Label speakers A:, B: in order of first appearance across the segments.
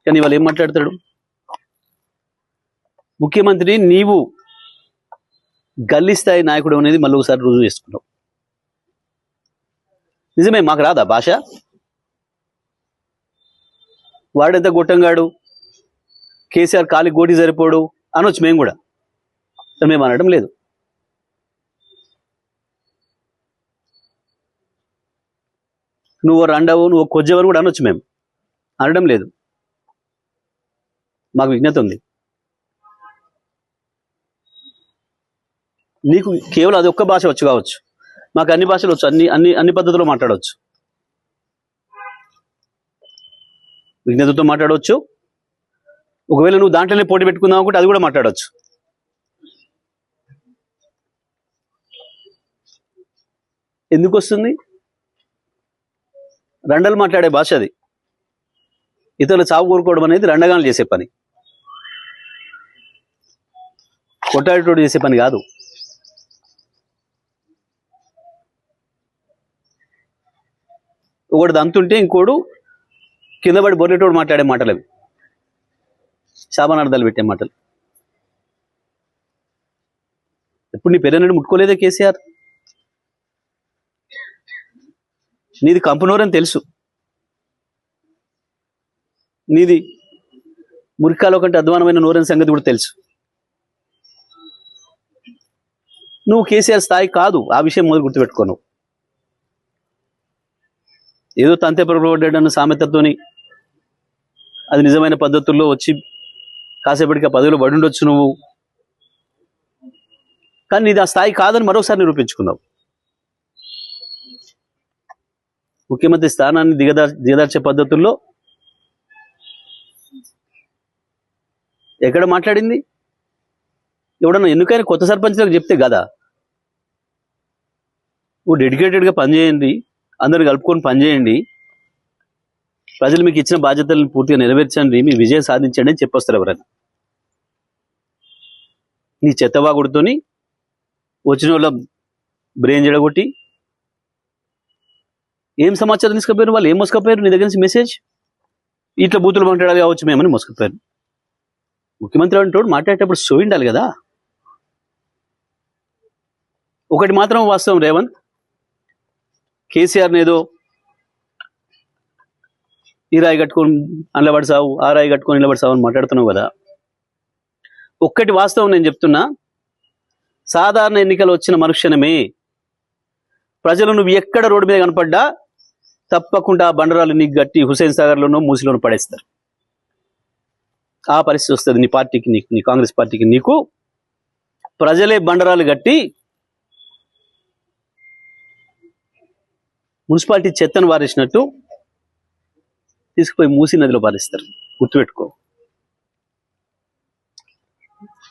A: కానీ వాళ్ళు ఏం మాట్లాడతాడు? ముఖ్యమంత్రి నీవు గల్లీ స్థాయి నాయకుడు అనేది మళ్ళీ ఒకసారి రుజువు చేసుకున్నావు. నిజమే, మాకు రాదా భాష? వాడెంత గొట్టంగాడు, కేసీఆర్ కాలి గోటి సరిపోడు అనొచ్చు మేము కూడా. మేము అనడం లేదు. నువ్వు రండవు, నువ్వు కొజ్జవని కూడా అనొచ్చు, మేము అనడం లేదు. మాకు విజ్ఞత ఉంది. నీకు కేవలం అది ఒక్క భాష వచ్చు కావచ్చు, మాకు అన్ని భాషలు వచ్చు, అన్ని పద్ధతుల్లో మాట్లాడవచ్చు. విజ్ఞతతో మాట్లాడవచ్చు. ఒకవేళ నువ్వు దాంట్లోనే పోటీ పెట్టుకుందాం అనుకుంటే అది కూడా మాట్లాడవచ్చు. ఎందుకు వస్తుంది? రండలు మాట్లాడే భాష అది. ఇతరులు చావు కోరుకోవడం అనేది రండగాలు చేసే పని, కొట్టాడేటోడు చేసే పని కాదు. ఒకటి దంతుంటే ఇంకోడు కింద పడి బొర్రెటోడు మాట్లాడే మాటలు అవి, శాపనార్థాలు పెట్టే మాటలు. ఎప్పుడు నీ పెరనని ముట్టుకోలేదే కేసీఆర్? నీది కంపనూరని తెలుసు, నీది మురికాలో కంటే అధ్వానమైన నూరని సంగతి కూడా తెలుసు. నువ్వు కేసీఆర్ స్థాయి కాదు, ఆ విషయం మొదలు గుర్తుపెట్టుకోను. ఏదో తంతే పొరపడ్డాడన్న సామెతతోని అది నిజమైన పద్ధతుల్లో వచ్చి కాసేపటికి ఆ పదవిలో పడి ఉండొచ్చు నువ్వు, కానీ నీది ఆ స్థాయి కాదని మరోసారి నిరూపించుకున్నావు. ముఖ్యమంత్రి స్థానాన్ని దిగదార్చే పద్ధతుల్లో ఎక్కడ మాట్లాడింది? ఎవడన్నా ఎన్నికైనా కొత్త సర్పంచ్లకు చెప్తే కదా, నువ్వు డెడికేటెడ్గా పనిచేయండి, అందరు కలుపుకొని పనిచేయండి, ప్రజలు మీకు ఇచ్చిన బాధ్యతలను పూర్తిగా నెరవేర్చండి, మీ విజయం సాధించండి అని చెప్పొస్తారు ఎవరైనా. నీ చెత్తవాగుడితోని వచ్చిన వాళ్ళ బ్రెయిన్ జడగొట్టి ఏం సమాచారం తీసుకుపోయారు? వాళ్ళు ఏం మోసుకపోయారు? నీ దగ్గర నుంచి మెసేజ్, ఇట్లా బూతులు మాట్లాడాలి కావచ్చు మేమని మోసుకపోయారు. ముఖ్యమంత్రి అంటోడు మాట్లాడేటప్పుడు సో ఉండాలి కదా. ఒకటి మాత్రం వాస్తవం రేవంత్, కేసీఆర్ని ఏదో ఈ రాయి కట్టుకొని అండ్లబడి సావు, ఆ రాయి కట్టుకొని నిలబడి సావు అని మాట్లాడుతున్నావు కదా. ఒక్కటి వాస్తవం నేను చెప్తున్నా, సాధారణ ఎన్నికలు వచ్చిన మరుక్షణమే ప్రజలు నువ్వు ఎక్కడ రోడ్డు మీద కనపడ్డా తప్పకుండా బండరాలు నీకు గట్టి హుసేన్ సాగర్లోనో మూసిలోనో పడేస్తారు. ఆ పరిస్థితి వస్తుంది నీ పార్టీకి, నీ కాంగ్రెస్ పార్టీకి. నీకు ప్రజలే బండరాలు గట్టి మున్సిపాలిటీ చెత్తను వారేసినట్టు తీసుకుపోయి మూసీ నదిలో పారేస్తారు. గుర్తుపెట్టుకో.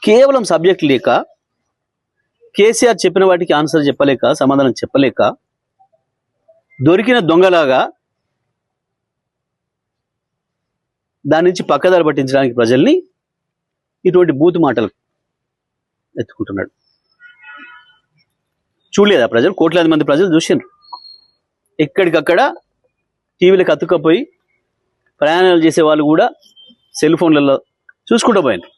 A: కేవలం సబ్జెక్ట్ లేక, కేసీఆర్ చెప్పిన వాటికి ఆన్సర్ చెప్పలేక, సమాధానం చెప్పలేక, దొరికిన దొంగలాగా దాని నుంచి పక్కదారి పట్టించడానికి ప్రజల్ని ఇటువంటి బూతు మాటలు ఎత్తుకుంటున్నాడు. చూడలేదా ప్రజలు? కోట్లాది మంది ప్రజలు చూసిండ్రు. ఎక్కడికక్కడ టీవీలకు అతుక్కపోయి ప్రయాణాలు చేసే వాళ్ళు కూడా సెల్ ఫోన్లలో చూసుకుంటూ పోయినారు.